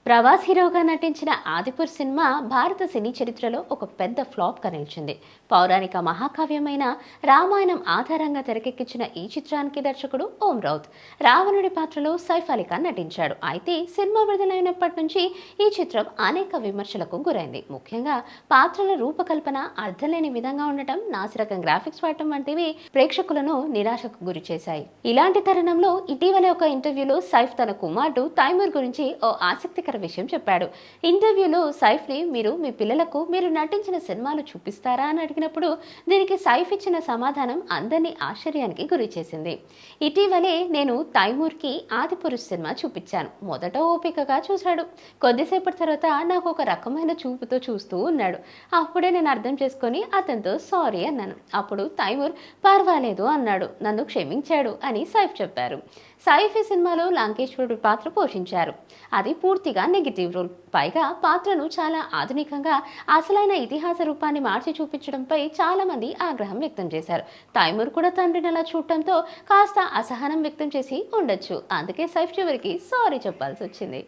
ప్రభాస్ హీరోగా నటించిన ఆదిపుర్ సినిమా భారత సినీ చరిత్రలో ఒక పెద్ద ఫ్లాప్గా నిలిచింది. పౌరాణిక మహాకావ్యమైన రామాయణం ఆధారంగా తెరకెక్కించిన ఈ చిత్రానికి దర్శకుడు ఓం రౌత్ రావణుడి పాత్రలో సైఫ్ అలీ ఖాన్ నటించాడు. అయితే సినిమా విడుదలైనప్పటి నుంచి ఈ చిత్రం అనేక విమర్శలకు గురైంది. ముఖ్యంగా పాత్రల రూపకల్పన అర్థలేని విధంగా ఉండటం, నాసిరకం గ్రాఫిక్స్ వాడటం వంటివి ప్రేక్షకులను నిరాశకు గురి చేశాయి. ఇలాంటి తరుణంలో ఇటీవలే ఒక ఇంటర్వ్యూలో సైఫ్ తన కుమారుడు తైమూర్ గురించి ఓ ఆసక్తికర విషయం చెప్పాడు. ఇంటర్వ్యూలో సైఫ్ ని మీరు మీ పిల్లలకు మీరు నటించిన సినిమాలు చూపిస్తారా అని అడిగినప్పుడు దీనికి సైఫ్ ఇచ్చిన సమాధానం అందరినీ ఆశ్చర్యానికి గురి చేసింది. ఇటీవలే నేను తైమూర్ కి ఆదిపురుష్ సినిమా చూపించాను. మొదట ఓపికగా చూశాడు. కొద్దిసేపటి తర్వాత నాకు ఒక రకమైన చూపుతో చూస్తూ ఉన్నాడు. అప్పుడే నేను అర్థం చేసుకొని అతనితో సారీ అన్నాను. అప్పుడు తైమూర్ పర్వాలేదు అన్నాడు. నన్ను క్షమించాడు అని సైఫ్ చెప్పారు. సైఫ్ ఈ సినిమాలో లంకేశ్వరుడు పాత్ర పోషించారు. అది పూర్తిగా నెగిటివ్ రోల్. పైగా పాత్రను చాలా ఆధునికంగా అసలైన ఇతిహాస రూపాన్ని మార్చి చూపించడంపై చాలా మంది ఆగ్రహం వ్యక్తం చేశారు. తైమూర్ కూడా తండ్రిని అలా చూడటంతో కాస్త అసహనం వ్యక్తం చేసి ఉండొచ్చు. అందుకే సైఫ్ చివరికి సారీ చెప్పాల్సి వచ్చింది.